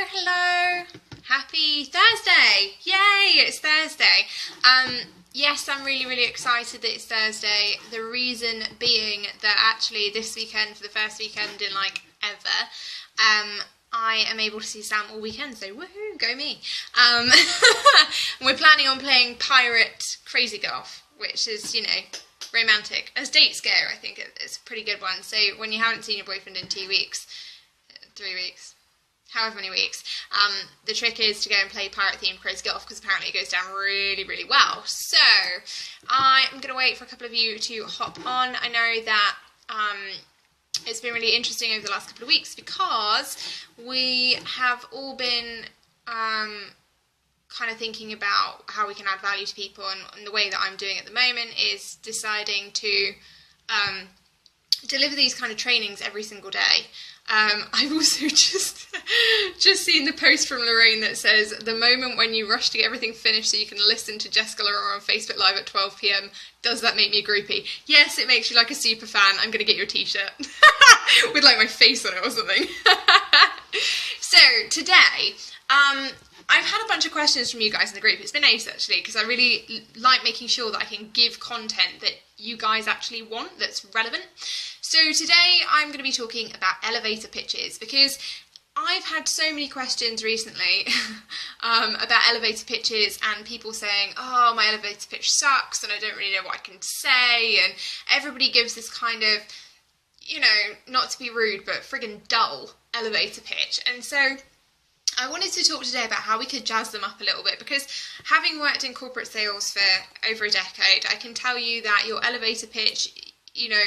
Hello. Happy Thursday. Yay, it's Thursday. Yes, I'm really excited that it's Thursday. The reason being that actually this weekend, for the first weekend in like ever, I am able to see Sam all weekend, so woohoo, go me. We're planning on playing Pirate Crazy Golf, which is, you know, romantic. As date scare, I think it's a pretty good one. So when you haven't seen your boyfriend in 2 weeks, 3 weeks, however many weeks, the trick is to go and play pirate themed crazy golf, because apparently it goes down really well. So I'm going to wait for a couple of you to hop on. I know that it's been really interesting over the last couple of weeks because we have all been kind of thinking about how we can add value to people, and the way that I'm doing at the moment is deciding to deliver these kind of trainings every single day. I've also just seen the post from Lorraine that says, the moment when you rush to get everything finished so you can listen to Jessica Laura on Facebook Live at 12 PM, does that make me a groupie? Yes, it makes you like a super fan. I'm going to get your t-shirt with like my face on it or something. So today, I've had a bunch of questions from you guys in the group. It's been ace actually, because I really like making sure that I can give content that you guys actually want, that's relevant. So today I'm going to be talking about elevator pitches, because I've had so many questions recently about elevator pitches, and people saying, oh, my elevator pitch sucks and I don't really know what I can say, and everybody gives this kind of, you know, not to be rude, but friggin' dull elevator pitch. And so I wanted to talk today about how we could jazz them up a little bit, because having worked in corporate sales for over a decade, I can tell you that your elevator pitch, you know,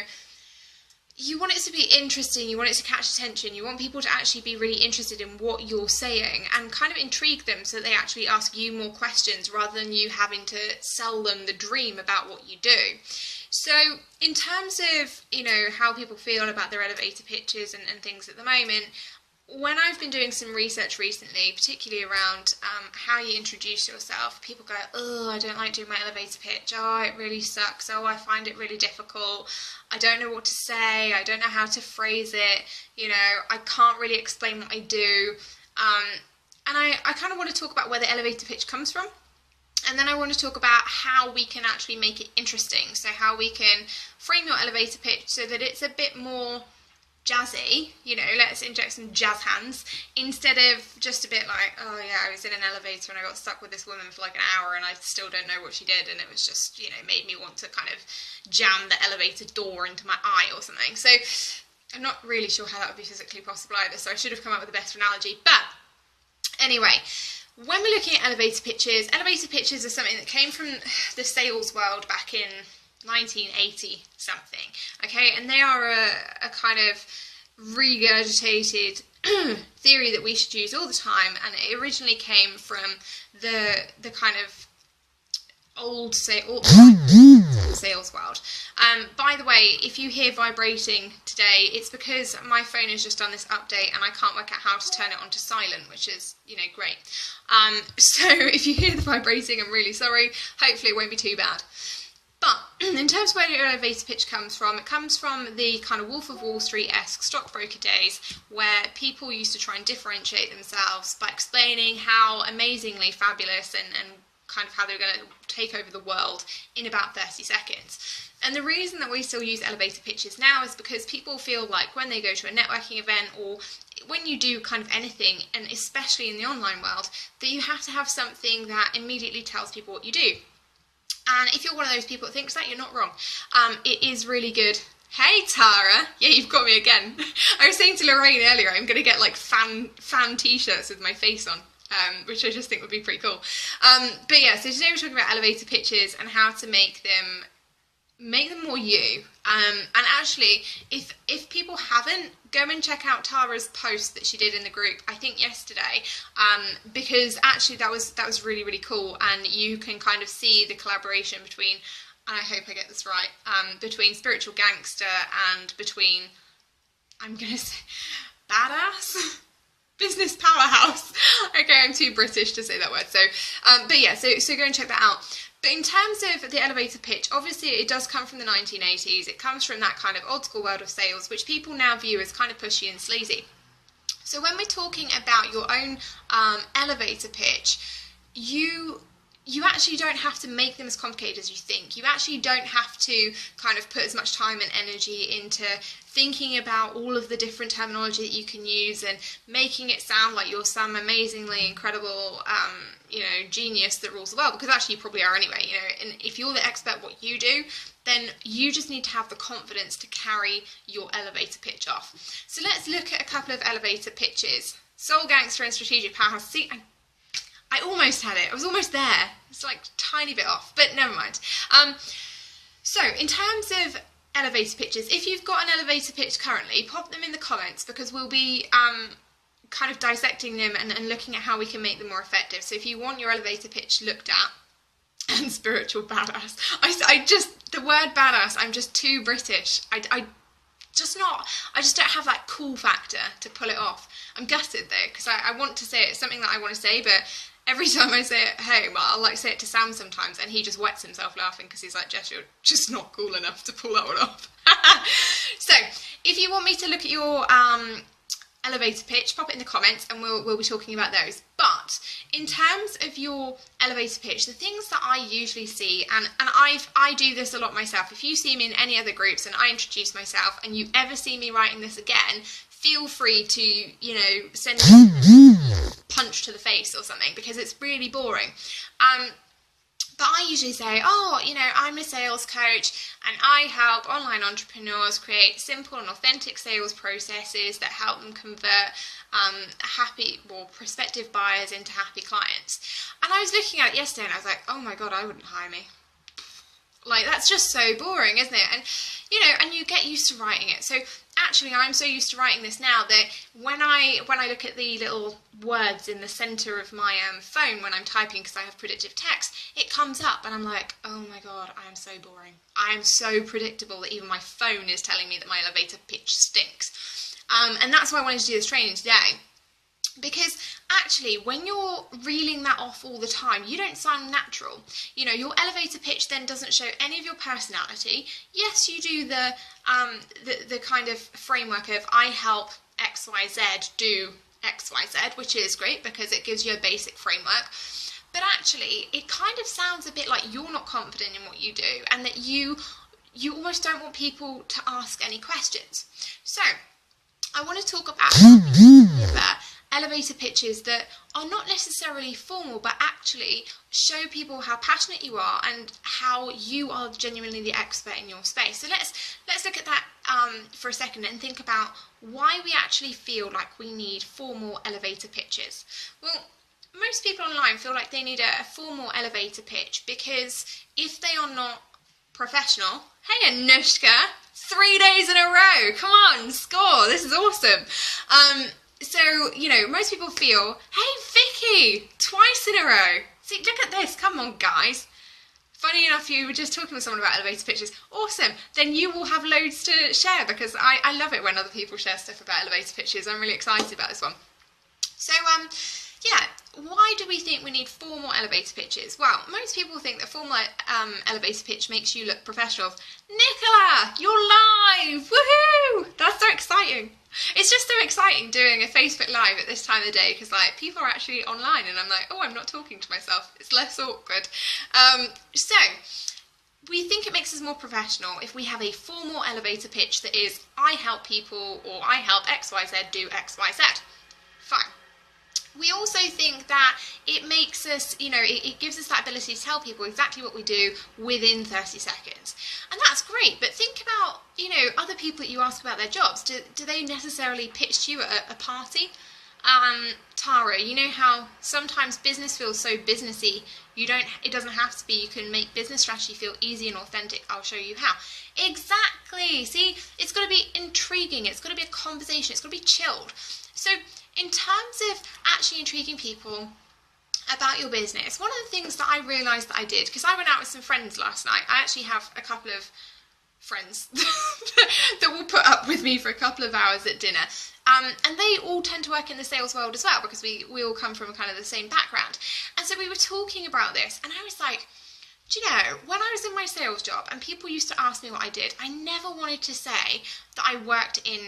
you want it to be interesting, you want it to catch attention, you want people to actually be really interested in what you're saying and kind of intrigue them so that they actually ask you more questions rather than you having to sell them the dream about what you do. So in terms of, you know, how people feel about their elevator pitches and things at the moment, when I've been doing some research recently, particularly around how you introduce yourself, people go, oh, I don't like doing my elevator pitch, oh, it really sucks, oh, I find it really difficult, I don't know what to say, I don't know how to phrase it, you know, I can't really explain what I do, and I kind of want to talk about where the elevator pitch comes from. And then I want to talk about how we can actually make it interesting, so how we can frame your elevator pitch so that it's a bit more jazzy, you know, let's inject some jazz hands, instead of just a bit like, oh yeah, I was in an elevator and I got stuck with this woman for like an hour and I still don't know what she did, and it was just, you know, made me want to kind of jam the elevator door into my eye or something. So I'm not really sure how that would be physically possible either, so I should have come up with a better analogy. But anyway, when we're looking at elevator pitches are something that came from the sales world back in 1980 something, okay, and they are a kind of regurgitated theory that we should use all the time, and it originally came from the kind of old sales world. By the way, if you hear vibrating today, it's because my phone has just done this update and I can't work out how to turn it onto silent, which is, you know, great. So if you hear the vibrating, I'm really sorry. Hopefully it won't be too bad. But in terms of where your elevator pitch comes from, it comes from the kind of Wolf of Wall Street-esque stockbroker days, where people used to try and differentiate themselves by explaining how amazingly fabulous and kind of how they're going to take over the world in about 30 seconds. And the reason that we still use elevator pitches now is because people feel like when they go to a networking event, or when you do kind of anything, and especially in the online world, that you have to have something that immediately tells people what you do. And if you're one of those people that thinks that, you're not wrong. It is really good. Hey, Tara. Yeah, you've got me again. I was saying to Lorraine earlier, I'm going to get like fan t-shirts with my face on, which I just think would be pretty cool. But yeah, so today we're talking about elevator pitches and how to make them more you. And actually, if people haven't, go and check out Tara's post that she did in the group, I think yesterday, because actually that was really cool, and you can kind of see the collaboration between, and I hope I get this right, between Spiritual Gangster and between, I'm gonna say, Badass? Business Powerhouse. Okay, I'm too British to say that word, so, but yeah, so go and check that out. But in terms of the elevator pitch, obviously it does come from the 1980s. It comes from that kind of old school world of sales, which people now view as kind of pushy and sleazy. So when we're talking about your own elevator pitch, you actually don't have to make them as complicated as you think. You actually don't have to kind of put as much time and energy into thinking about all of the different terminology that you can use and making it sound like you're some amazingly incredible, genius that rules the world, because actually you probably are anyway, and if you're the expert at what you do, then you just need to have the confidence to carry your elevator pitch off. So let's look at a couple of elevator pitches. Soul Gangster and Strategic Powerhouse. See, I almost had it. I was almost there. It's like a tiny bit off, but never mind. So in terms of elevator pitches, if you've got an elevator pitch currently, pop them in the comments, because we'll be kind of dissecting them and looking at how we can make them more effective. So if you want your elevator pitch looked at, and spiritual badass, the word badass, I'm just too British. I just don't have that cool factor to pull it off. I'm gutted though, because I want to say it. It's something that I want to say, but every time I say it home, I'll like say it to Sam sometimes, and he just wets himself laughing because he's like, Jess, you're just not cool enough to pull that one off. So if you want me to look at your elevator pitch, pop it in the comments and we'll be talking about those. But in terms of your elevator pitch, the things that I usually see, and I do this a lot myself, if you see me in any other groups and I introduce myself and you ever see me writing this again, feel free to, send me a punch to the face or something, because it's really boring. But I usually say, I'm a sales coach and I help online entrepreneurs create simple and authentic sales processes that help them convert prospective buyers into happy clients. And I was looking at it yesterday and I was like, oh my God, I wouldn't hire me. Like, that's just so boring, isn't it? And, and you get used to writing it. So actually, I'm so used to writing this now that when I look at the little words in the center of my phone when I'm typing, because I have predictive text, it comes up and I'm like, oh my God, I am so boring. I am so predictable that even my phone is telling me that my elevator pitch stinks. And that's why I wanted to do this training today. Because actually, when you're reeling that off all the time, you don't sound natural. Your elevator pitch then doesn't show any of your personality. Yes, you do the kind of framework of I help XYZ do XYZ, which is great because it gives you a basic framework. But actually, it kind of sounds a bit like you're not confident in what you do, and that you almost don't want people to ask any questions. So I want to talk about elevator pitches that are not necessarily formal, but actually show people how passionate you are and how you are genuinely the expert in your space. So let's look at that for a second and think about why we actually feel like we need formal elevator pitches. Well, most people online feel like they need a formal elevator pitch because if they are not professional, hey Anushka, 3 days in a row, come on, score, this is awesome. So, most people feel, hey Vicky, twice in a row. See, look at this, come on guys. Funny enough, you were just talking with someone about elevator pitches. Awesome, then you will have loads to share, because I love it when other people share stuff about elevator pitches. I'm really excited about this one. So, why do we think we need formal elevator pitches? Well, most people think that formal elevator pitch makes you look professional. Nicola, you're live! Woohoo! That's so exciting. It's just so exciting doing a Facebook Live at this time of the day, because people are actually online and I'm like, oh, I'm not talking to myself. It's less awkward. So we think it makes us more professional if we have a formal elevator pitch that is, I help people, or I help XYZ do XYZ. Fine. We also think that it makes us, it gives us that ability to tell people exactly what we do within 30 seconds. And that's great, but think about, other people that you ask about their jobs. Do they necessarily pitch to you at a party? Tara, you know how sometimes business feels so businessy, it doesn't have to be. You can make business strategy feel easy and authentic. I'll show you how. Exactly. See, it's got to be intriguing. It's got to be a conversation. It's got to be chilled. So in terms of actually intriguing people about your business, one of the things that I realised that I did, because I went out with some friends last night. I actually have a couple of friends that will put up with me for a couple of hours at dinner. And they all tend to work in the sales world as well, because we all come from kind of the same background. And so we were talking about this, and I was like, do you know, when I was in my sales job and people used to ask me what I did, I never wanted to say that I worked in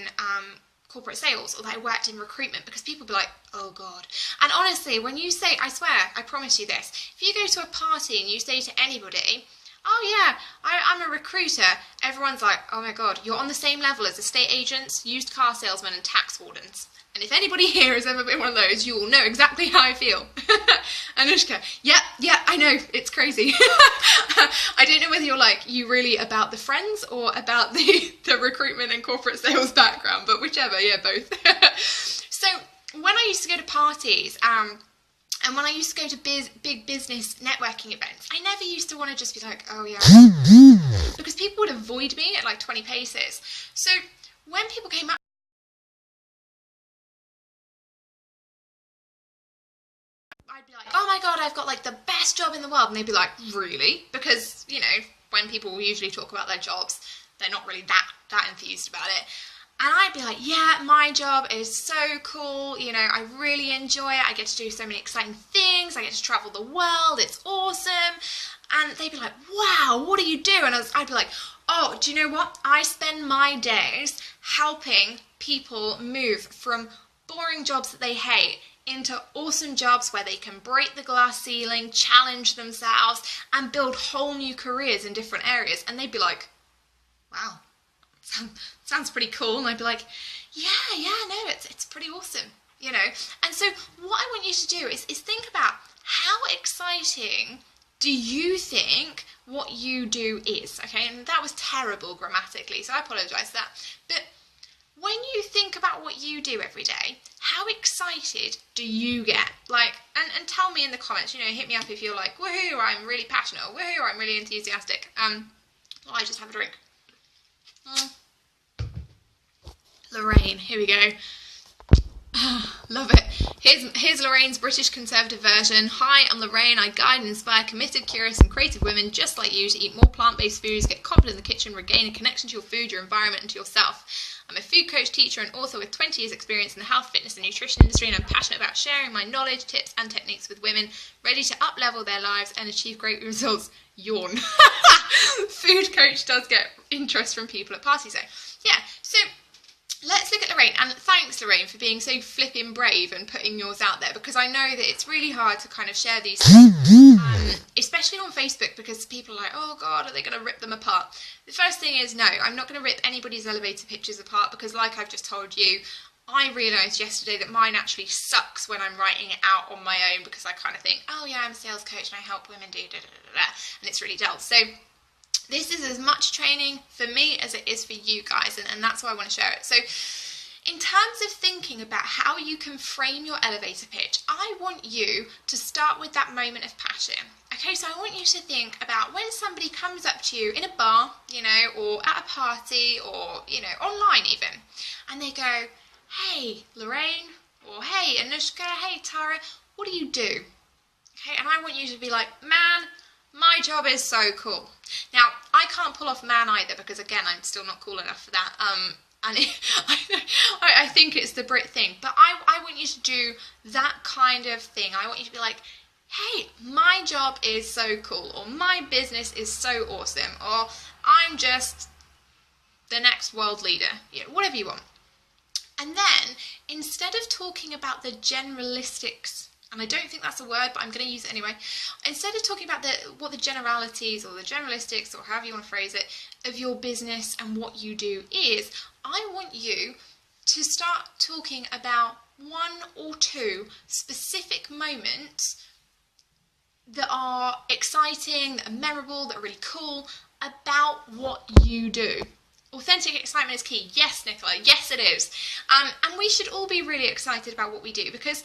corporate sales or that I worked in recruitment, because people be like, oh God. And honestly, when you say, I swear, I promise you this, if you go to a party and you say to anybody, oh yeah, I'm a recruiter, everyone's like, oh my God, you're on the same level as estate agents, used car salesmen and tax wardens. And if anybody here has ever been one of those, you will know exactly how I feel. Anushka, yeah, I know, it's crazy. I don't know whether you're like, you really about the friends or about the recruitment and corporate sales background, but whichever, yeah, both. So when I used to go to parties, and when I used to go to big business networking events, I never used to want to just be like, oh yeah, because people would avoid me at like 20 paces. So when people came up, I'd be like, oh my God, I've got like the best job in the world. And they'd be like, really? Because, you know, when people usually talk about their jobs, they're not really that enthused about it. And I'd be like, yeah, my job is so cool. You know, I really enjoy it. I get to do so many exciting things. I get to travel the world. It's awesome. And they'd be like, wow, what do you do? And I'd be like, oh, do you know what? I spend my days helping people move from boring jobs that they hate into awesome jobs where they can break the glass ceiling, challenge themselves, and build whole new careers in different areas. And they'd be like, wow, sounds pretty cool. And I'd be like, yeah, no, it's pretty awesome, you know. And so what I want you to do is think about how exciting do you think what you do is, okay? And that was terrible grammatically, so I apologise for that. But when you think about what you do every day, how excited do you get? Like, and tell me in the comments, you know, hit me up if you're like, woohoo, I'm really passionate, or woohoo, I'm really enthusiastic. Well, I just have a drink. Lorraine, here we go. Love it. Here's Lorraine's British Conservative version. Hi, I'm Lorraine. I guide and inspire committed, curious and creative women just like you to eat more plant-based foods, get confident in the kitchen, regain a connection to your food, your environment and to yourself. I'm a food coach, teacher and author with 20 years experience in the health, fitness and nutrition industry, and I'm passionate about sharing my knowledge, tips and techniques with women ready to up-level their lives and achieve great results. Yawn. Food coach does get interest from people at parties though. Yeah, so let's look at Lorraine, and thanks Lorraine for being so flipping brave and putting yours out there, because I know that it's really hard to kind of share these things, especially on Facebook, because people are like, oh God, are they going to rip them apart? The first thing is, no, I'm not going to rip anybody's elevator pictures apart, because like I've just told you, I realised yesterday that mine actually sucks when I'm writing it out on my own, because I kind of think, oh yeah, I'm a sales coach and I help women do da-da-da-da, and it's really dull. So this is as much training for me as it is for you guys, and that's why I want to share it. So in terms of thinking about how you can frame your elevator pitch, I want you to start with that moment of passion. Okay, so I want you to think about when somebody comes up to you in a bar, you know, or at a party, or, you know, online even, and they go, hey, Lorraine, or hey, Anushka, hey, Tara, what do you do? Okay, and I want you to be like, man, my job is so cool. Now, I can't pull off man either, because again, I'm still not cool enough for that. And I think it's the Brit thing, but I want you to do that kind of thing. I want you to be like, hey, my job is so cool, or my business is so awesome, or I'm just the next world leader, you know, whatever you want. And then, instead of talking about the generalistics, and I don't think that's a word, but I'm going to use it anyway. Instead of talking about what the generalities or the generalistics, or however you want to phrase it, of your business and what you do is, I want you to start talking about one or two specific moments that are exciting, that are memorable, that are really cool about what you do. Authentic excitement is key. Yes, Nicola, yes it is. And we should all be really excited about what we do, because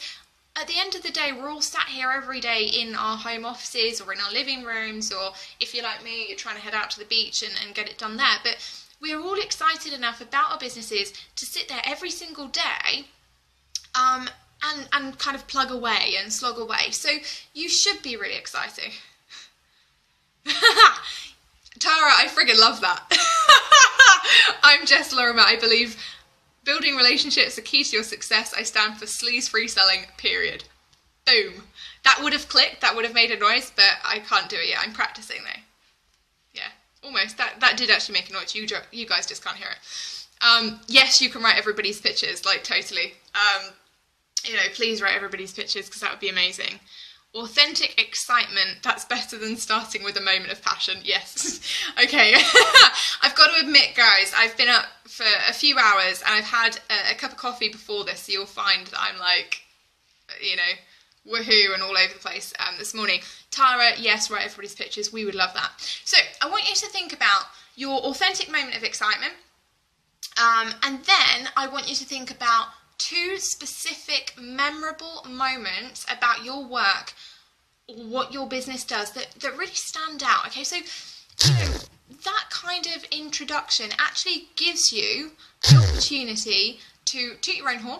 at the end of the day, we're all sat here every day in our home offices or in our living rooms, or if you're like me, you're trying to head out to the beach and get it done there. But we're all excited enough about our businesses to sit there every single day and kind of plug away and slog away. So you should be really excited. Tara, I friggin' love that. I'm Jess Lorimer. I believe building relationships are key to your success. I stand for sleaze-free selling, period. Boom. That would have clicked, that would have made a noise, but I can't do it yet. I'm practicing though. Yeah, almost. That did actually make a noise. You guys just can't hear it. Yes, you can write everybody's pictures, like totally. Please write everybody's pictures because that would be amazing. Authentic excitement, that's better than starting with a moment of passion. Yes. Okay. I've got to admit, guys, I've been up for a few hours and I've had a cup of coffee before this, so you'll find that I'm like, woohoo and all over the place this morning. Tara, yes, write everybody's pictures. We would love that. So I want you to think about your authentic moment of excitement. And then I want you to think about 2 specific memorable moments about your work or what your business does that really stand out. Okay, so that kind of introduction actually gives you the opportunity to toot your own horn,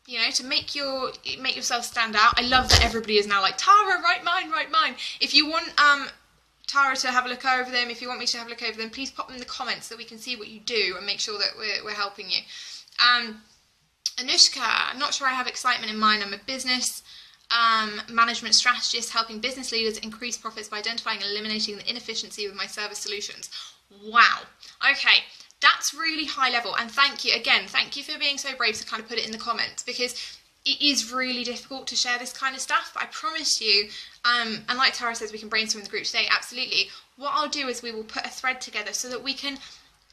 to make yourself stand out. I love that everybody is now like, Tara, write mine. If you want Tara to have a look over them, if you want me to have a look over them, please pop them in the comments so we can see what you do and make sure that we're helping you. Anushka, I'm not sure I have excitement in mind. I'm a business management strategist helping business leaders increase profits by identifying and eliminating the inefficiency with my service solutions. Wow. Okay, that's really high level. And thank you for being so brave to kind of put it in the comments, because it is really difficult to share this kind of stuff. But I promise you, and like Tara says, we can brainstorm in the group today, absolutely. What I'll do is we will put a thread together so that we can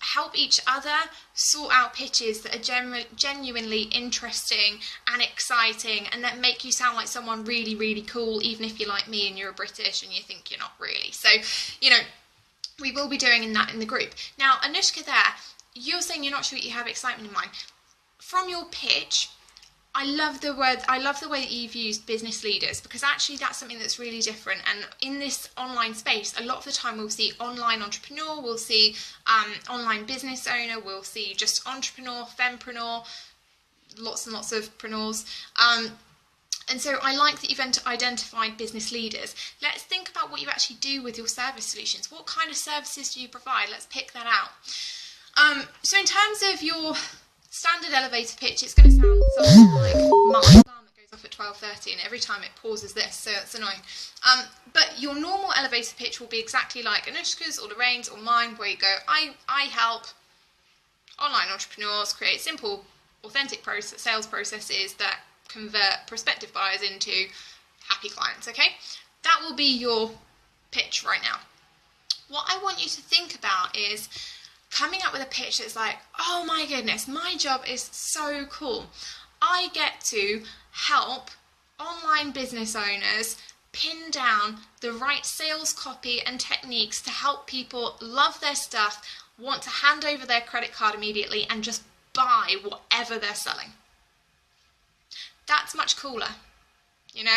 help each other sort out pitches that are genuinely interesting and exciting and that make you sound like someone really, really cool, even if you're like me and you're British and you think you're not really. So, we will be doing that in the group. Now, Anushka there, you're saying you're not sure you have excitement in mind. From your pitch, I love the way that you've used business leaders, because actually that's something that's really different. And in this online space, a lot of the time we'll see online entrepreneur, we'll see online business owner, we'll see just entrepreneur, fempreneur, lots and lots of preneurs. And so I like that you've identified business leaders. Let's think about what you actually do with your service solutions. What kind of services do you provide? Let's pick that out. So in terms of your standard elevator pitch, it's going to sound something like my alarm that goes off at 12:30, and every time it pauses this, so it's annoying. But your normal elevator pitch will be exactly like Anushka's or Lorraine's or mine, where you go, I help online entrepreneurs create simple, authentic sales processes that convert prospective buyers into happy clients, okay? That will be your pitch right now. What I want you to think about is coming up with a pitch that's like, oh my goodness, my job is so cool. I get to help online business owners pin down the right sales copy and techniques to help people love their stuff, want to hand over their credit card immediately, and just buy whatever they're selling. That's much cooler, and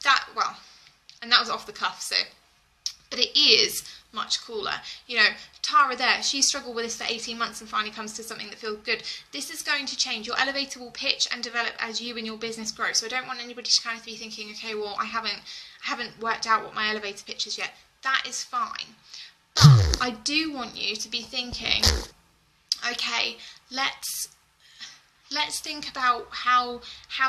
that was off the cuff, but it is much cooler. Tara there, she struggled with this for 18 months and finally comes to something that feels good. This is going to change. Your elevator will pitch and develop as you and your business grow. So I don't want anybody to kind of be thinking, okay, well, I haven't worked out what my elevator pitch is yet. That is fine. But I do want you to be thinking, okay, let's think about how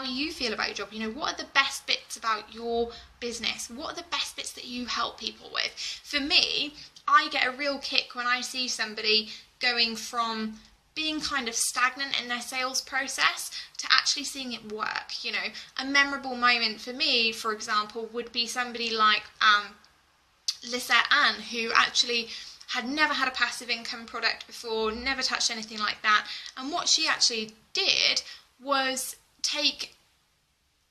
you feel about your job. What are the best bits about your business? What are the best bits that you help people with? For me, I get a real kick when I see somebody going from being kind of stagnant in their sales process to actually seeing it work. A memorable moment for me, for example, would be somebody like Lisette Ann, who actually had never had a passive income product before, never touched anything like that. And what she actually did was take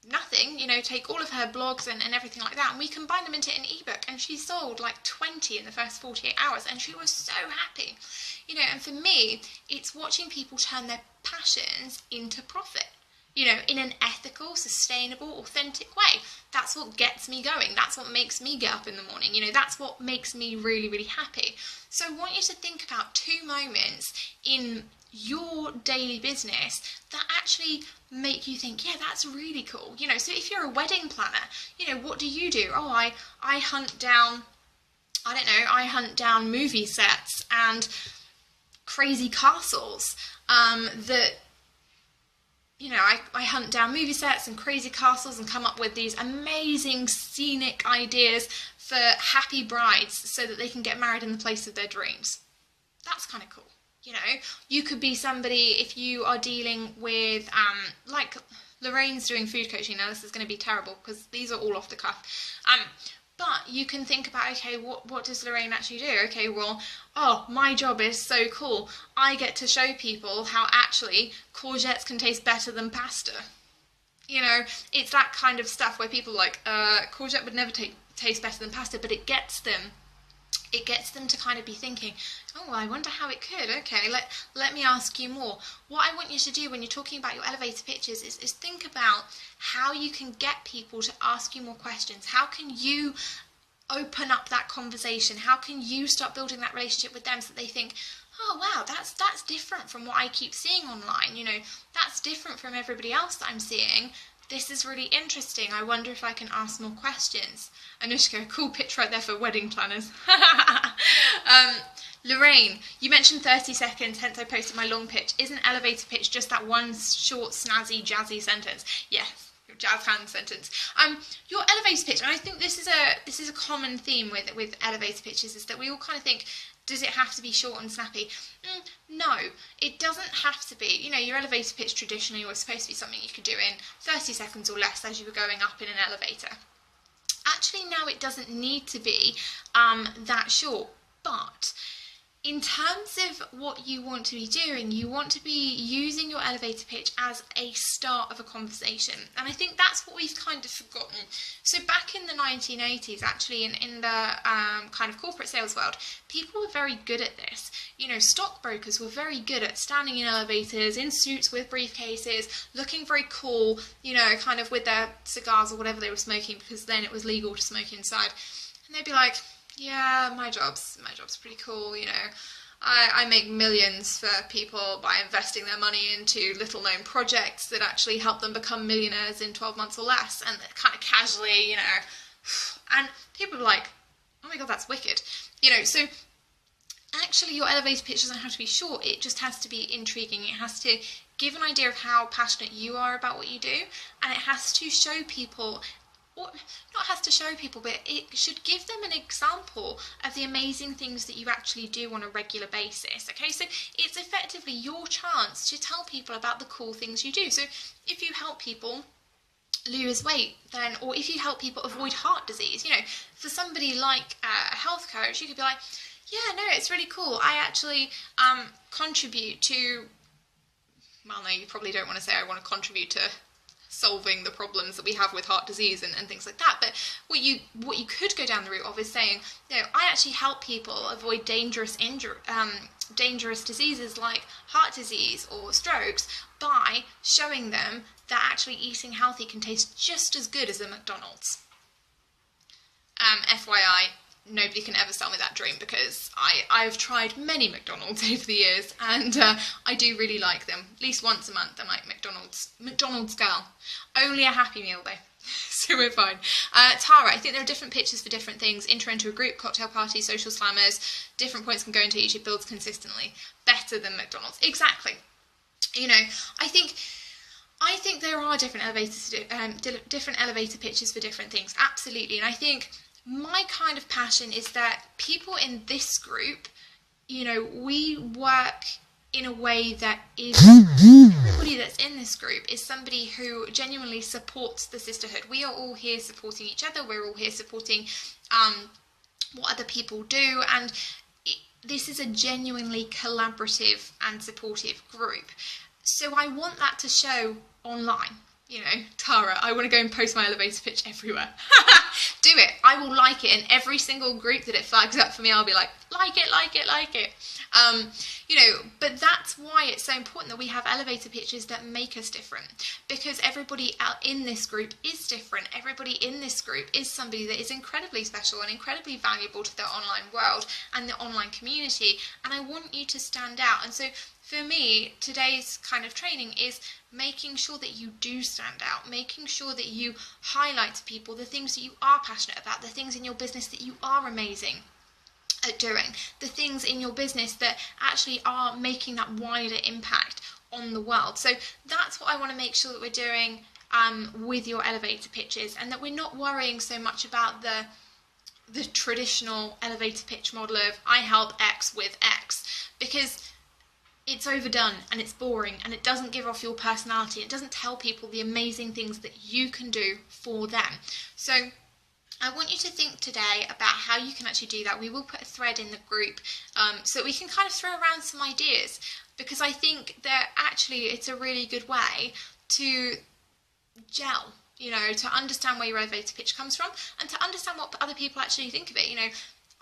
nothing, take all of her blogs and everything like that, and we combined them into an ebook, and she sold like 20 in the first 48 hours, and she was so happy. And for me, it's watching people turn their passions into profit, in an ethical, sustainable, authentic way. That's what gets me going. That's what makes me get up in the morning. That's what makes me really, really happy. So I want you to think about 2 moments in your daily business that actually make you think, yeah, that's really cool. So if you're a wedding planner, what do? Oh, I hunt down movie sets and crazy castles that I hunt down movie sets and crazy castles and come up with these amazing scenic ideas for happy brides so that they can get married in the place of their dreams. That's kind of cool. You know, you could be somebody, if you are dealing with, like Lorraine's doing food coaching. Now this is going to be terrible because these are all off the cuff. But you can think about, okay, what does Lorraine actually do? Okay, well, oh, my job is so cool. I get to show people how actually courgettes can taste better than pasta. You know, it's that kind of stuff where people are like, courgette would never taste better than pasta, but it gets them to kind of be thinking, oh, well, I wonder how it could. Okay, let me ask you more. What I want you to do when you're talking about your elevator pitches is think about how you can get people to ask you more questions. How can you open up that conversation? How can you start building that relationship with them so that they think, oh, wow, that's different from what I keep seeing online. You know, that's different from everybody else that I'm seeing. This is really interesting. I wonder if I can ask more questions. Anushka, cool pitch right there for wedding planners. Lorraine, you mentioned 30 seconds, hence I posted my long pitch. Is an elevator pitch just that one short, snazzy, jazzy sentence? Yes, your jazz hand sentence. Your elevator pitch, and I think this is a common theme with elevator pitches, is that we all kind of think, does it have to be short and snappy? No, it doesn't have to be. You know, your elevator pitch traditionally was supposed to be something you could do in 30 seconds or less as you were going up in an elevator. Actually, now it doesn't need to be that short, but in terms of what you want to be doing, you want to be using your elevator pitch as a start of a conversation. And I think that's what we've kind of forgotten. So back in the 1980s, actually, in the kind of corporate sales world, people were very good at this. You know, stockbrokers were very good at standing in elevators, in suits with briefcases, looking very cool, you know, kind of with their cigars or whatever they were smoking, because then it was legal to smoke inside. And they'd be like, yeah, my job's pretty cool, you know. I make millions for people by investing their money into little known projects that actually help them become millionaires in 12 months or less, and kind of casually, you know. And people are like, oh my god, that's wicked. You know, so actually your elevator pitch doesn't have to be short, it just has to be intriguing. It has to give an idea of how passionate you are about what you do, and it has to show people, or not has to show people, but it should give them an example of the amazing things that you actually do on a regular basis. Okay, so it's effectively your chance to tell people about the cool things you do. So if you help people lose weight, then, or if you help people avoid heart disease, you know, for somebody like a health coach, you could be like, yeah, no, it's really cool. I actually contribute to, well, no, you probably don't want to say I want to contribute to solving the problems that we have with heart disease and things like that. But what you could go down the route of is saying, you know, I actually help people avoid dangerous diseases like heart disease or strokes by showing them that actually eating healthy can taste just as good as a McDonald's. FYI, nobody can ever sell me that dream, because I've tried many McDonald's over the years, and I do really like them. At least once a month I'm like, McDonald's girl. Only a Happy Meal though, so we're fine. Tara, I think there are different pitches for different things. Intro into a group, cocktail party, social slammers, different points can go into each, it builds consistently. Better than McDonald's. Exactly. You know, I think there are different elevator pitches for different things, absolutely. And I think my kind of passion is that people in this group, you know, we work in a way that is, everybody that's in this group is somebody who genuinely supports the sisterhood. We are all here supporting each other, we're all here supporting what other people do, and this is a genuinely collaborative and supportive group. So I want that to show online. You know, Tara, I want to go and post my elevator pitch everywhere. Do it. I will like it in every single group that it flags up for me. I'll be like it. You know, but that's why it's so important that we have elevator pitches that make us different, because everybody out in this group is different. Everybody in this group is somebody that is incredibly special and incredibly valuable to the online world and the online community, and I want you to stand out. And so for me, today's kind of training is making sure that you do stand out, making sure that you highlight to people the things that you are passionate about, the things in your business that you are amazing at doing, the things in your business that actually are making that wider impact on the world. So that's what I want to make sure that we're doing with your elevator pitches, and that we're not worrying so much about the traditional elevator pitch model of I help X with X, because it's overdone and it's boring and it doesn't give off your personality. It doesn't tell people the amazing things that you can do for them. So I want you to think today about how you can actually do that. We will put a thread in the group so that we can kind of throw around some ideas, because I think that actually it's a really good way to gel, you know, to understand where your elevator pitch comes from and to understand what other people actually think of it. You know,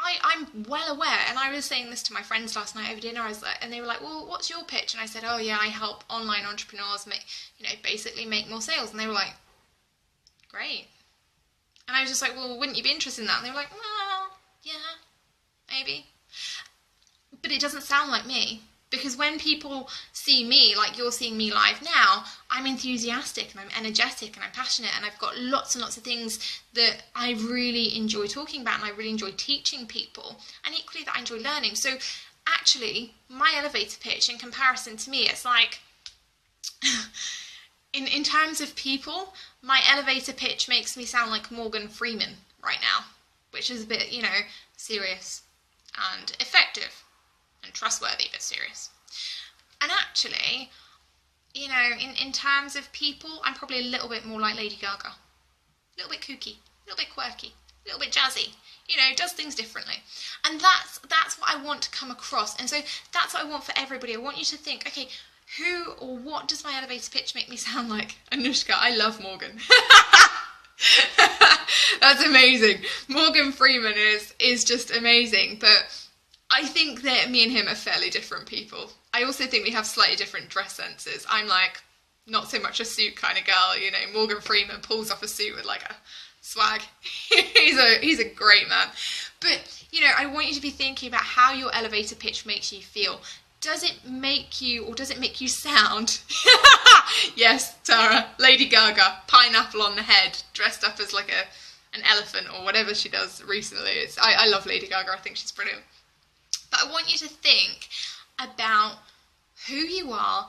I'm well aware, and I was saying this to my friends last night over dinner, and they were like, well, what's your pitch? And I said, oh yeah, I help online entrepreneurs basically make more sales. And they were like, great. And I was just like, well, wouldn't you be interested in that? And they were like, well, yeah, maybe. But it doesn't sound like me. Because when people see me, like you're seeing me live now, I'm enthusiastic and I'm energetic and I'm passionate, and I've got lots and lots of things that I really enjoy talking about and I really enjoy teaching people, and equally that I enjoy learning. So actually, my elevator pitch in comparison to me, it's like, in terms of people, my elevator pitch makes me sound like Morgan Freeman right now, which is a bit, you know, serious and effective. And trustworthy, but serious. And actually, you know, in terms of people, I'm probably a little bit more like Lady Gaga. A little bit kooky, a little bit quirky, a little bit jazzy, you know, does things differently. And that's what I want to come across. And so that's what I want for everybody. I want you to think, okay, who or what does my elevator pitch make me sound like? Anushka, I love Morgan. That's amazing. Morgan Freeman is just amazing, but I think that me and him are fairly different people. I also think we have slightly different dress senses. I'm like, not so much a suit kind of girl, you know. Morgan Freeman pulls off a suit with like a swag. he's a great man. But, you know, I want you to be thinking about how your elevator pitch makes you feel. Does it make you, or does it make you sound? Yes, Tara, Lady Gaga, pineapple on the head, dressed up as like an elephant or whatever she does recently. I love Lady Gaga. I think she's brilliant. But I want you to think about who you are,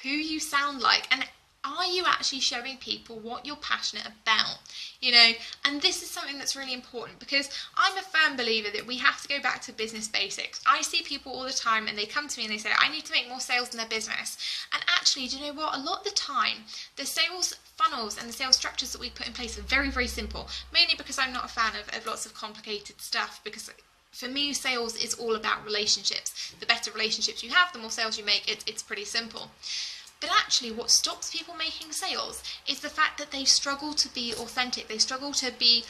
who you sound like, and are you actually showing people what you're passionate about, you know? And this is something that's really important, because I'm a firm believer that we have to go back to business basics. I see people all the time and they come to me and they say, I need to make more sales in their business. And actually, do you know what? A lot of the time, the sales funnels and the sales structures that we put in place are very, very simple, mainly because I'm not a fan of lots of complicated stuff, because for me, sales is all about relationships. The better relationships you have, the more sales you make. It's pretty simple. But actually, what stops people making sales is the fact that they struggle to be authentic. They struggle to be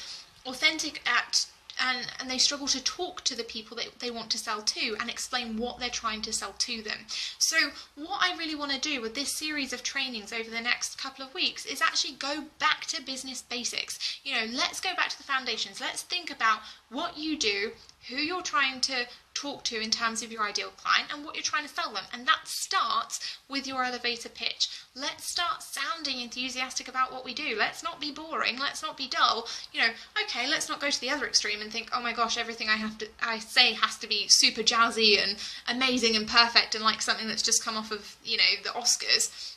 authentic and they struggle to talk to the people that they want to sell to and explain what they're trying to sell to them. So what I really want to do with this series of trainings over the next couple of weeks is actually go back to business basics. You know, let's go back to the foundations. Let's think about what you do, who you're trying to talk to in terms of your ideal client, and what you're trying to sell them. And that starts with your elevator pitch. Let's start sounding enthusiastic about what we do. Let's not be boring. Let's not be dull. You know, okay, let's not go to the other extreme and think, oh my gosh, everything I say has to be super jazzy and amazing and perfect and like something that's just come off of, you know, the Oscars.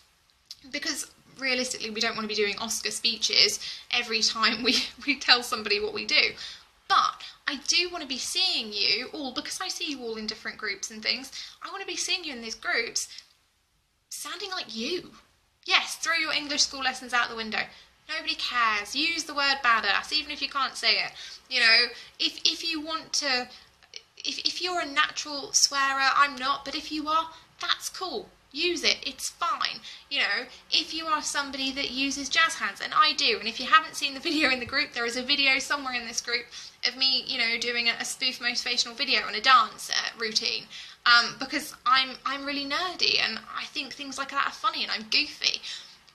Because realistically, we don't want to be doing Oscar speeches every time we tell somebody what we do. But I do want to be seeing you all, because I see you all in different groups and things, I want to be seeing you in these groups sounding like you. Yes, throw your English school lessons out the window. Nobody cares. Use the word badass, even if you can't say it. You know, if you want to, if you're a natural swearer, I'm not, but if you are, that's cool. Use it, it's fine. You know, if you are somebody that uses jazz hands, and I do, and if you haven't seen the video in the group, there is a video somewhere in this group of me, you know, doing a spoof motivational video and a dance routine, because I'm really nerdy and I think things like that are funny and I'm goofy.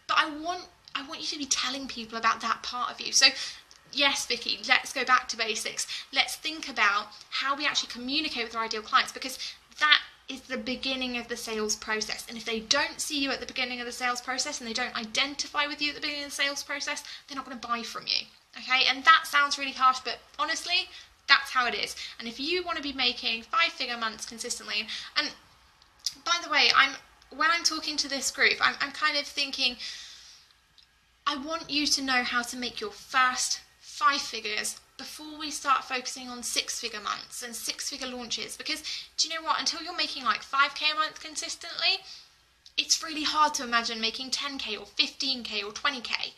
But I want you to be telling people about that part of you. So yes, Vicky, let's go back to basics. Let's think about how we actually communicate with our ideal clients, because that is the beginning of the sales process. And if they don't see you at the beginning of the sales process and they don't identify with you at the beginning of the sales process, they're not going to buy from you. Okay, and that sounds really harsh, but honestly, that's how it is. And if you want to be making 5-figure months consistently, and by the way, when I'm talking to this group, I'm kind of thinking, I want you to know how to make your first 5 figures before we start focusing on 6-figure months and 6-figure launches. Because do you know what? Until you're making like 5k a month consistently, it's really hard to imagine making 10k or 15k or 20k.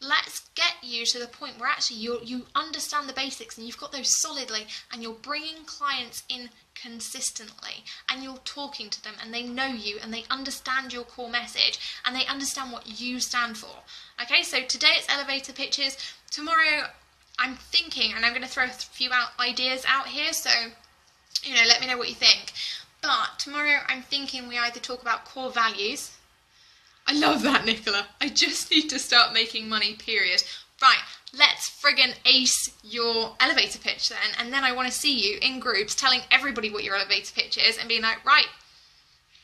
Let's get you to the point where actually you understand the basics and you've got those solidly, and you're bringing clients in consistently, and you're talking to them and they know you and they understand your core message and they understand what you stand for. Okay, so today it's elevator pitches. Tomorrow I'm thinking, and I'm going to throw a few ideas out here, so let me know what you think. But tomorrow I'm thinking we either talk about core values. I love that, Nicola. I just need to start making money, period. Right, let's friggin' ace your elevator pitch then. And then I want to see you in groups telling everybody what your elevator pitch is and being like, right,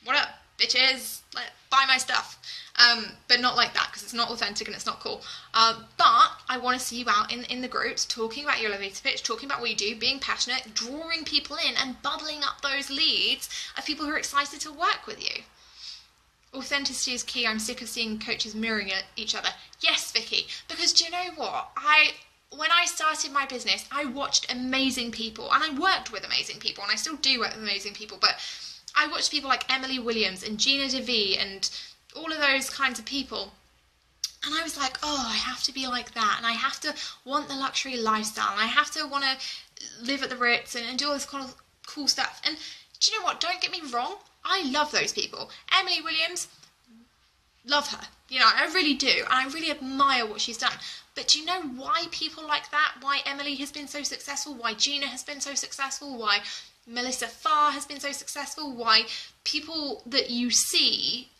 what up, bitches? Buy my stuff. But not like that, because it's not authentic and it's not cool. But I want to see you out in the groups talking about your elevator pitch, talking about what you do, being passionate, drawing people in and bubbling up those leads of people who are excited to work with you. Authenticity is key. I'm sick of seeing coaches mirroring each other. Yes, Vicky, because do you know what? When I started my business, I watched amazing people, and I worked with amazing people, and I still do work with amazing people, but I watched people like Emily Williams and Gina DeVee and all of those kinds of people. And I was like, oh, I have to be like that, and I have to want the luxury lifestyle, and I have to want to live at the Ritz and do all this kind of cool stuff. And do you know what? Don't get me wrong. I love those people. Emily Williams, love her. I really do. And I really admire what she's done. But do you know why people like that? Why Emily has been so successful? Why Gina has been so successful? Why Melissa Farr has been so successful? Why people that you see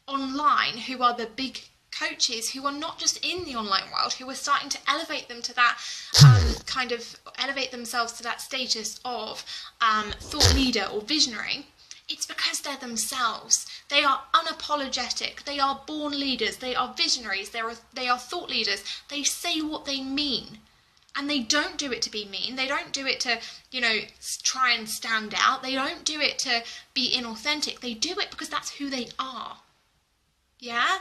online who are the big coaches, who are not just in the online world, who are starting to elevate them to that elevate themselves to that status of thought leader or visionary. It's because they're themselves. They are unapologetic. They are born leaders. They are visionaries. They are thought leaders. They say what they mean. And they don't do it to be mean. They don't do it to, try and stand out. They don't do it to be inauthentic. They do it because that's who they are. Yeah?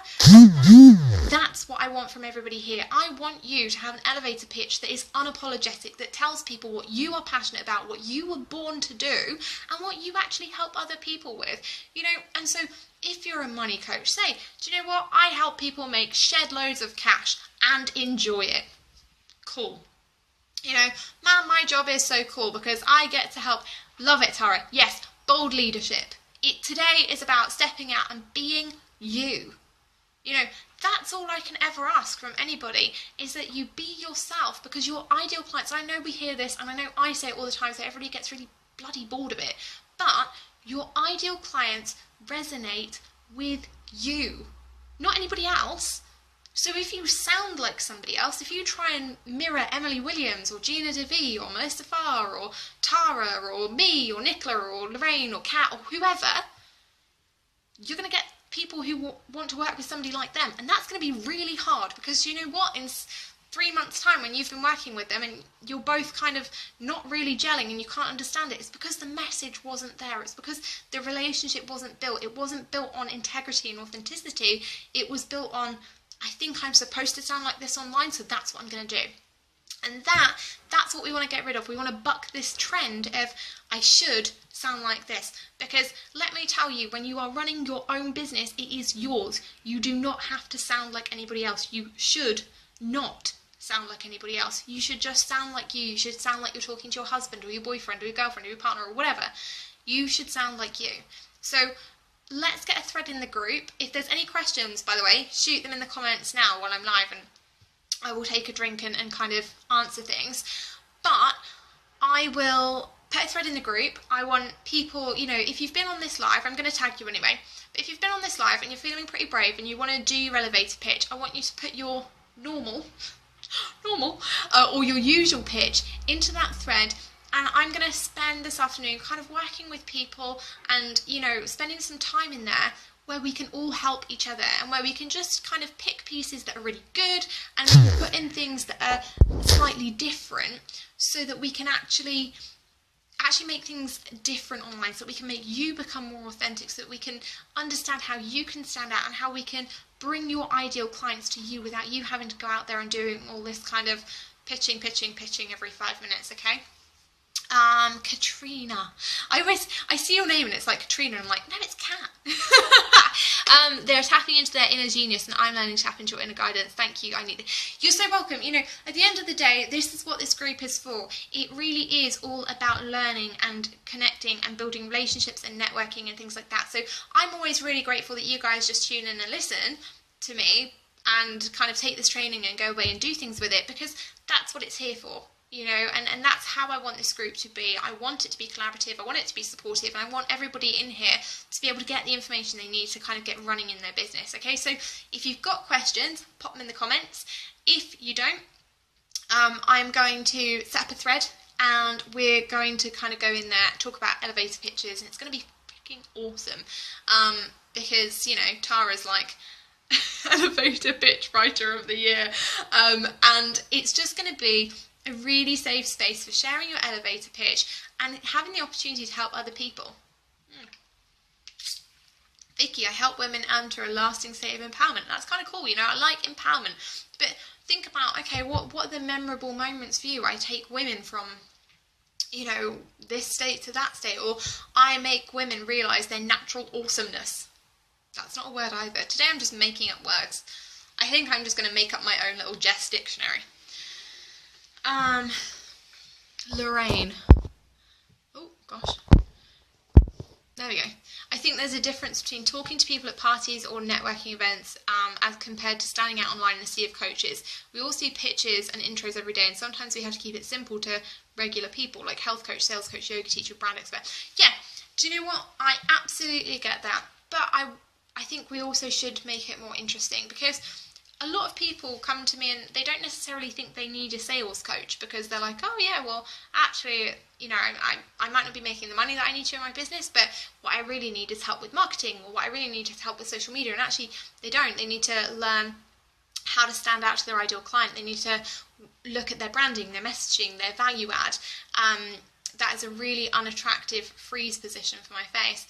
That's what I want from everybody here. I want you to have an elevator pitch that is unapologetic, that tells people what you are passionate about, what you were born to do, and what you actually help other people with. And so if you're a money coach, say, do you know what? I help people make shed loads of cash and enjoy it. Cool. Man, my job is so cool because I get to help. Love it, Tara. Yes, bold leadership. Today is about stepping out and being you. That's all I can ever ask from anybody, is that you be yourself, because your ideal clients, I know we hear this and I know I say it all the time, so everybody gets really bloody bored of it, but your ideal clients resonate with you, not anybody else. So if you sound like somebody else, if you try and mirror Emily Williams or Gina DeVee or Melissa Farr or Tara or me or Nicola or Lorraine or Kat or whoever, you're going to get people who want to work with somebody like them. And that's going to be really hard, because you know what? In 3 months' time, when you've been working with them and you're both kind of not really gelling and you can't understand it, it's because the message wasn't there. It's because the relationship wasn't built. It wasn't built on integrity and authenticity. It was built on, I think I'm supposed to sound like this online, so that's what I'm going to do. And that's what we want to get rid of. We want to buck this trend of I should sound like this. Because let me tell you, when you are running your own business, it is yours. You do not have to sound like anybody else. You should not sound like anybody else. You should just sound like you. You should sound like you're talking to your husband or your boyfriend or your girlfriend or your partner or whatever. You should sound like you. So let's get a thread in the group. If there's any questions, by the way, shoot them in the comments now while I'm live, and I will take a drink and kind of answer things. But I will put a thread in the group. I want people, if you've been on this live, I'm going to tag you anyway, but if you've been on this live and you're feeling pretty brave and you want to do your elevator pitch, I want you to put your normal or your usual pitch into that thread. And I'm going to spend this afternoon kind of working with people and, spending some time in there where we can all help each other and where we can just kind of pick pieces that are really good and put in things that are slightly different, so that we can actually make things different online, so that we can make you become more authentic, so that we can understand how you can stand out and how we can bring your ideal clients to you without you having to go out there and doing all this kind of pitching every 5 minutes, okay? Katrina. I see your name and it's like Katrina, and I'm like, no, it's Kat. They're tapping into their inner genius, and I'm learning to tap into your inner guidance. Thank you. I need it. You're so welcome. You know, at the end of the day, this is what this group is for. It really is all about learning and connecting and building relationships and networking and things like that. So I'm always really grateful that you guys just tune in and listen to me and kind of take this training and go away and do things with it, because that's what it's here for. You know, and that's how I want this group to be. I want it to be collaborative, I want it to be supportive, and I want everybody in here to be able to get the information they need to kind of get running in their business, okay? So if you've got questions, pop them in the comments. If you don't, I'm going to set up a thread, and we're going to kind of go in there, talk about elevator pitches, and it's going to be freaking awesome, because, you know, Tara's like elevator pitch writer of the year, and it's just going to be a really safe space for sharing your elevator pitch and having the opportunity to help other people. Vicky, I help women enter a lasting state of empowerment. That's kind of cool, you know, I like empowerment. But think about, okay, what are the memorable moments for you? I take women from, you know, this state to that state, or I make women realise their natural awesomeness. That's not a word either. Today I'm just making up words. I think I'm just going to make up my own little Jess dictionary. Lorraine. Oh, gosh. There we go. I think there's a difference between talking to people at parties or networking events as compared to standing out online in a sea of coaches. We all see pitches and intros every day, and sometimes we have to keep it simple to regular people, like health coach, sales coach, yoga teacher, brand expert. Yeah, do you know what? I absolutely get that. But I think we also should make it more interesting, because a lot of people come to me and they don't necessarily think they need a sales coach, because they're like, oh yeah, well, actually, you know, I might not be making the money that I need to in my business, but what I really need is help with marketing, or what I really need is help with social media. And actually, they don't. They need to learn how to stand out to their ideal client. They need to look at their branding, their messaging, their value add. That is a really unattractive freeze position for my face.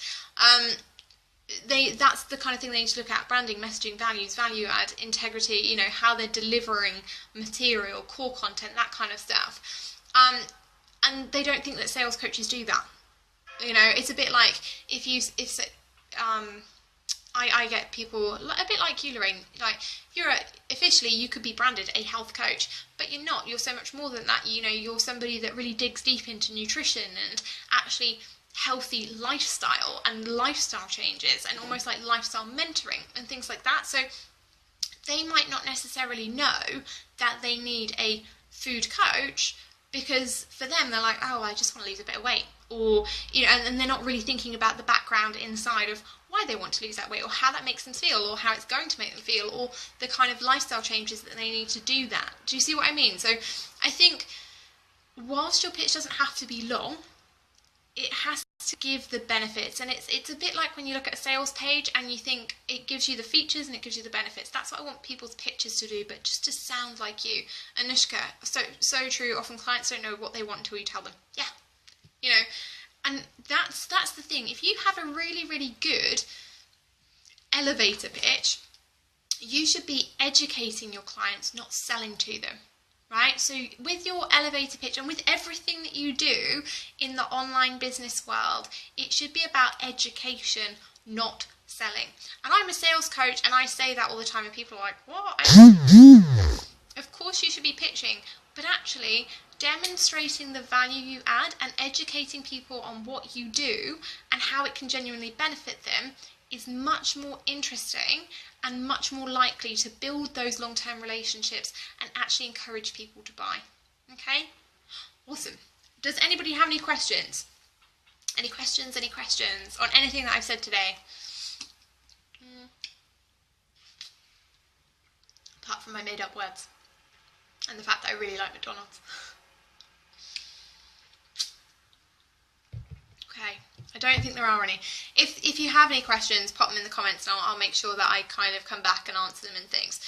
That's the kind of thing they need to look at: branding, messaging, values, value add, integrity, you know, how they're delivering material, core content, that kind of stuff. And they don't think that sales coaches do that. You know, it's a bit like I get people a bit like you, Lorraine. Like, officially you could be branded a health coach, but you're not. You're so much more than that. You know, you're somebody that really digs deep into nutrition and actually healthy lifestyle and lifestyle changes, and almost like lifestyle mentoring and things like that. So they might not necessarily know that they need a food coach, because for them they're like, oh, I just want to lose a bit of weight, or, you know, and they're not really thinking about the background inside of why they want to lose that weight, or how that makes them feel, or how it's going to make them feel, or the kind of lifestyle changes that they need to do that. Do you see what I mean? So I think whilst your pitch doesn't have to be long, it has to give the benefits. And it's a bit like when you look at a sales page and you think it gives you the features and it gives you the benefits. That's what I want people's pitches to do, but just to sound like you. Anushka, so true. Often clients don't know what they want until you tell them. Yeah, you know, and that's the thing. If you have a really, really good elevator pitch, you should be educating your clients, not selling to them. Right? So with your elevator pitch and with everything that you do in the online business world, it should be about education, not selling. And I'm a sales coach, and I say that all the time, and people are like, what? Of course you should be pitching, but actually demonstrating the value you add and educating people on what you do and how it can genuinely benefit them is much more interesting and much more likely to build those long-term relationships and actually encourage people to buy. Okay? Awesome. Does anybody have any questions? Any questions on anything that I've said today? Apart from my made-up words and the fact that I really like McDonald's. Okay, I don't think there are any. If you have any questions, pop them in the comments, and I'll make sure that I kind of come back and answer them and things.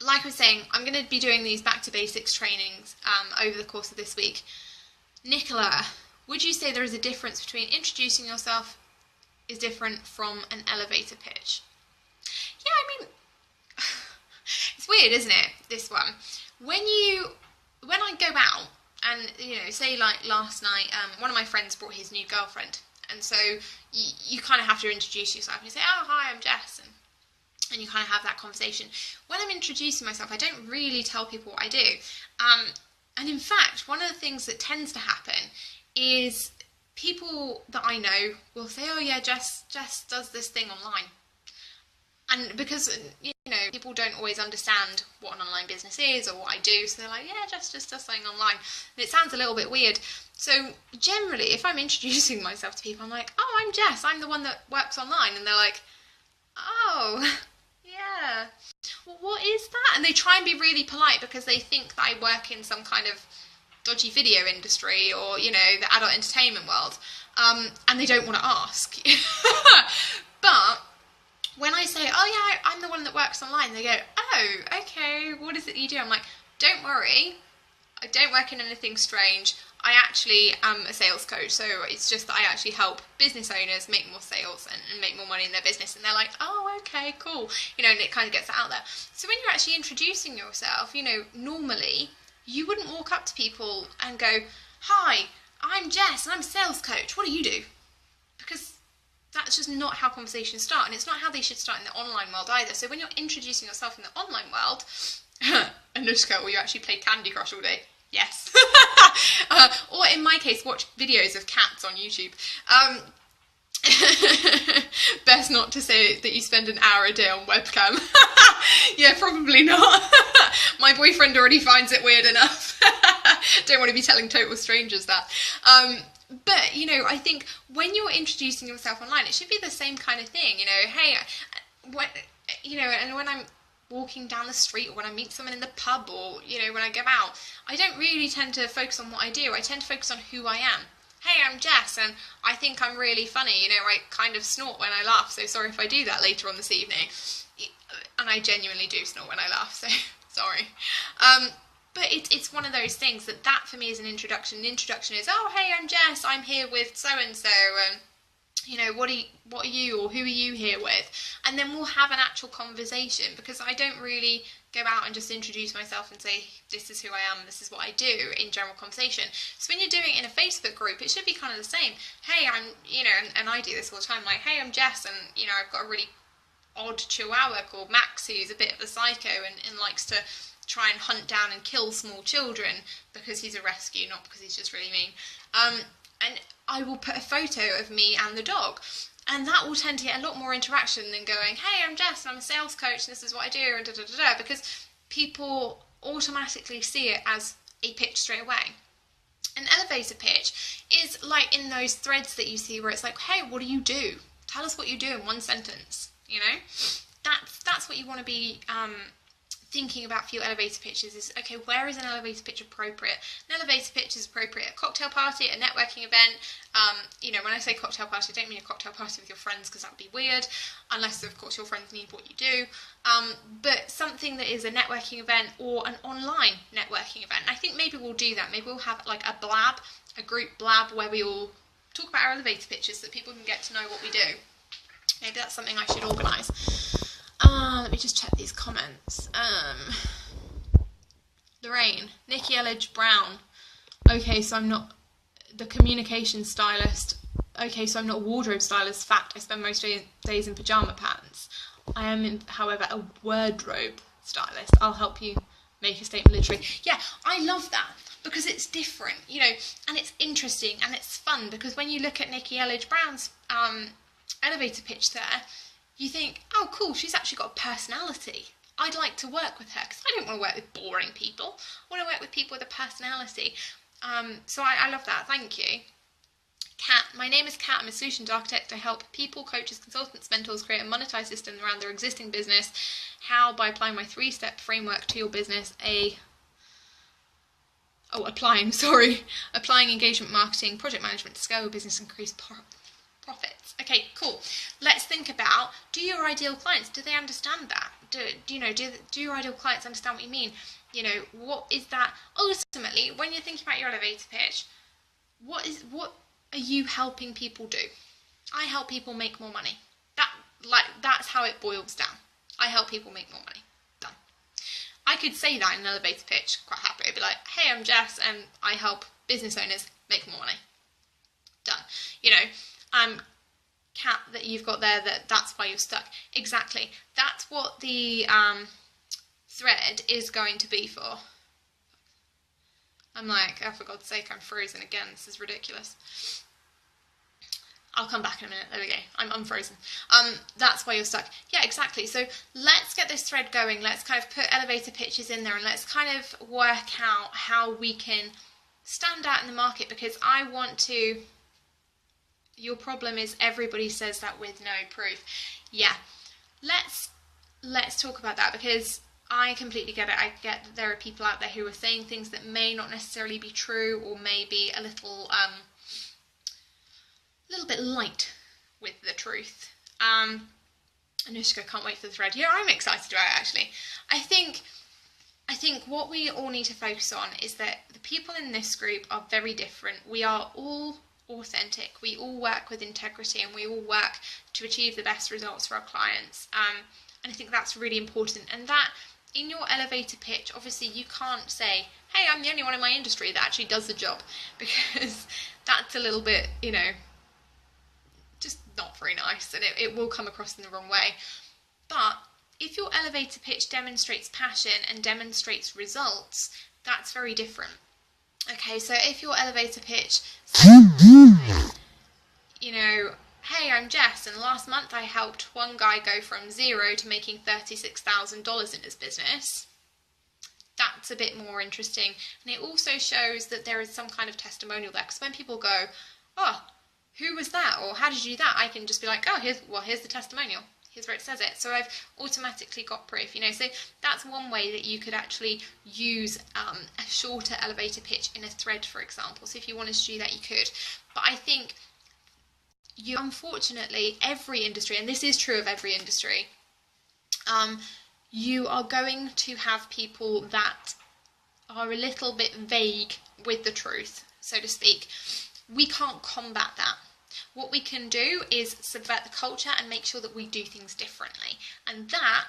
Like I was saying, I'm going to be doing these back to basics trainings over the course of this week. Nicola, would you say there is a difference between introducing yourself is different from an elevator pitch? Yeah, I mean, it's weird, isn't it, this one? when I go out and, you know, say like last night, one of my friends brought his new girlfriend, and so you kind of have to introduce yourself, and you say, oh, hi, I'm Jess, and you kind of have that conversation. When I'm introducing myself, I don't really tell people what I do. And in fact, one of the things that tends to happen is people that I know will say, oh yeah, Jess does this thing online. And because, you know, people don't always understand what an online business is or what I do, so they're like, yeah, Jess just does something online. And it sounds a little bit weird. So generally, if I'm introducing myself to people, I'm like, oh, I'm Jess, I'm the one that works online. And they're like, oh, yeah, well, what is that? And they try and be really polite because they think that I work in some kind of dodgy video industry or, you know, the adult entertainment world, and they don't want to ask. But when I say, oh yeah, I'm the one that works online, they go, oh, okay, what is it you do? I'm like, don't worry, I don't work in anything strange. I actually am a sales coach, so it's just that I actually help business owners make more sales and make more money in their business. And they're like, oh, okay, cool. You know, and it kind of gets that out there. So when you're actually introducing yourself, you know, normally you wouldn't walk up to people and go, hi, I'm Jess and I'm a sales coach. What do you do? Because that's just not how conversations start, and it's not how they should start in the online world either. So when you're introducing yourself in the online world, Anushka, will you actually play Candy Crush all day? Yes. Or in my case, watch videos of cats on YouTube. Best not to say that you spend an hour a day on webcam. Yeah, probably not. My boyfriend already finds it weird enough. Don't want to be telling total strangers that. But, you know, I think when you're introducing yourself online, it should be the same kind of thing. You know, hey, what, you know, and when I'm walking down the street or when I meet someone in the pub or, you know, when I go out, I don't really tend to focus on what I do. I tend to focus on who I am. Hey, I'm Jess, and I think I'm really funny. You know, I kind of snort when I laugh, so sorry if I do that later on this evening. And I genuinely do snort when I laugh, so sorry. But it's one of those things that for me is an introduction. An introduction is, oh, hey, I'm Jess, I'm here with so-and-so, and, you know, what are you, or who are you here with? And then we'll have an actual conversation, because I don't really go out and just introduce myself and say, this is who I am, this is what I do, in general conversation. So when you're doing it in a Facebook group, it should be kind of the same. Hey, I'm, you know, and I do this all the time, like, hey, I'm Jess, and, you know, I've got a really odd chihuahua called Max, who's a bit of a psycho and likes to try and hunt down and kill small children because he's a rescue, not because he's just really mean. And I will put a photo of me and the dog, and that will tend to get a lot more interaction than going, hey, I'm Jess and I'm a sales coach and this is what I do, and da-da-da-da, because people automatically see it as a pitch straight away. An elevator pitch is like in those threads that you see where it's like, hey, what do you do? Tell us what you do in one sentence, you know? That's what you want to be thinking about for your elevator pitches is, okay, where is an elevator pitch appropriate? An elevator pitch is appropriate at a cocktail party, a networking event. You know, when I say cocktail party, I don't mean a cocktail party with your friends, because that would be weird, unless, of course, your friends need what you do. But something that is a networking event or an online networking event. I think maybe we'll do that. Maybe we'll have like a group blab, where we all talk about our elevator pitches so that people can get to know what we do. Maybe that's something I should organise. Let me just check these comments. Lorraine, Nikki Elledge Brown. Okay, so I'm not the communication stylist. Okay, so I'm not a wardrobe stylist. Fact, I spend most days in pyjama pants. I am, however, a wardrobe stylist. I'll help you make a statement literally. Yeah, I love that, because it's different, you know, and it's interesting and it's fun, because when you look at Nikki Elledge Brown's elevator pitch there, you think, oh, cool, she's actually got a personality. I'd like to work with her, because I don't want to work with boring people. I want to work with people with a personality. So I love that. Thank you. Kat, my name is Kat. I'm a solutions architect. I help people, coaches, consultants, mentors create a monetized system around their existing business. How? By applying my 3-step framework to your business. Applying engagement marketing, project management to scale your business and increase profits. Okay, cool. Let's think about, do your ideal clients, do they understand that? Do your ideal clients understand what you mean? You know, what is that? Ultimately, when you're thinking about your elevator pitch, what are you helping people do? I help people make more money. That's how it boils down. I help people make more money. Done. I could say that in an elevator pitch quite happily. I'd be like, hey, I'm Jess and I help business owners make more money. Done. You know, Kat, that you've got there, that's why you're stuck. Exactly. That's what the thread is going to be for. I'm like, oh, for God's sake, I'm frozen again. This is ridiculous. I'll come back in a minute. There we go. I'm unfrozen. That's why you're stuck. Yeah, exactly. So let's get this thread going. Let's kind of put elevator pitches in there and let's kind of work out how we can stand out in the market, because I want to... Your problem is everybody says that with no proof. Yeah. Let's talk about that, because I completely get it. I get that there are people out there who are saying things that may not necessarily be true, or may be a little bit light with the truth. Anushka, can't wait for the thread. Yeah, I'm excited about it actually. I think what we all need to focus on is that the people in this group are very different. We are all authentic. We all work with integrity, and we all work to achieve the best results for our clients. And I think that's really important. And that in your elevator pitch, obviously you can't say, hey, I'm the only one in my industry that actually does the job, because that's a little bit, you know, just not very nice, and it will come across in the wrong way. But if your elevator pitch demonstrates passion and demonstrates results, that's very different. Okay, so if your elevator pitch says, you know, hey, I'm Jess, and last month I helped one guy go from 0 to making $36,000 in his business, that's a bit more interesting. And it also shows that there is some kind of testimonial there, because when people go, oh, who was that, or how did you do that, I can just be like, oh, here's the testimonial. Here's where it says it. So I've automatically got proof, you know. So that's one way that you could actually use a shorter elevator pitch in a thread, for example. So if you wanted to do that, you could. But I think unfortunately, every industry, and this is true of every industry, you are going to have people that are a little bit vague with the truth, so to speak. We can't combat that. What we can do is subvert the culture and make sure that we do things differently. And that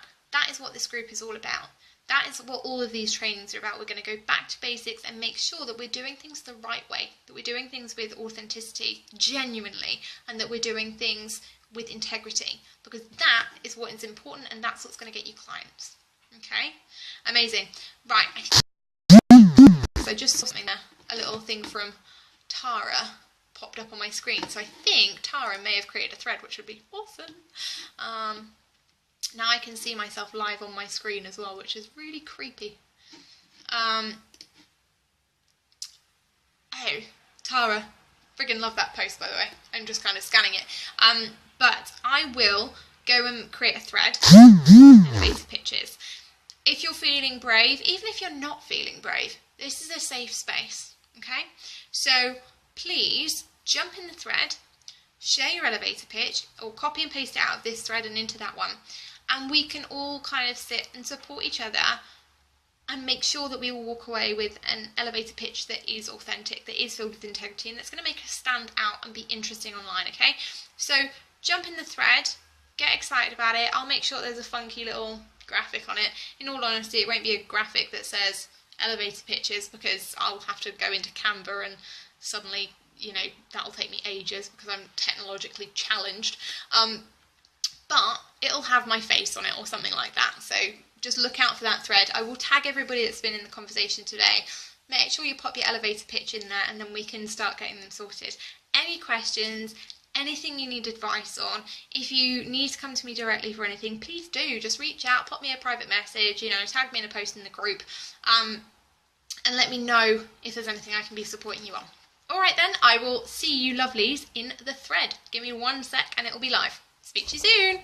is what this group is all about. That is what all of these trainings are about. We're going to go back to basics and make sure that we're doing things the right way, that we're doing things with authenticity, genuinely, and that we're doing things with integrity, because that is what is important, and that's what's going to get you clients. Okay? Amazing. Right. So just saw something there, a little thing from Tara popped up on my screen. So I think Tara may have created a thread, which would be awesome. Now I can see myself live on my screen as well, which is really creepy. Oh, Tara, friggin' love that post, by the way. I'm just kind of scanning it. But I will go and create a thread, elevator pitches. If you're feeling brave, even if you're not feeling brave, this is a safe space, okay? So please jump in the thread, share your elevator pitch, or copy and paste it out of this thread and into that one. And we can all kind of sit and support each other and make sure that we all walk away with an elevator pitch that is authentic, that is filled with integrity, and that's going to make us stand out and be interesting online, okay? So jump in the thread, get excited about it. I'll make sure there's a funky little graphic on it. In all honesty, it won't be a graphic that says elevator pitches, because I'll have to go into Canva, and suddenly, you know, that'll take me ages because I'm technologically challenged. But it'll have my face on it or something like that. So just look out for that thread. I will tag everybody that's been in the conversation today. Make sure you pop your elevator pitch in there, and then we can start getting them sorted. Any questions, anything you need advice on, if you need to come to me directly for anything, please do. Just reach out, pop me a private message, you know, tag me in a post in the group, and let me know if there's anything I can be supporting you on. All right then, I will see you lovelies in the thread. Give me 1 sec and it will be live. Speak to you soon.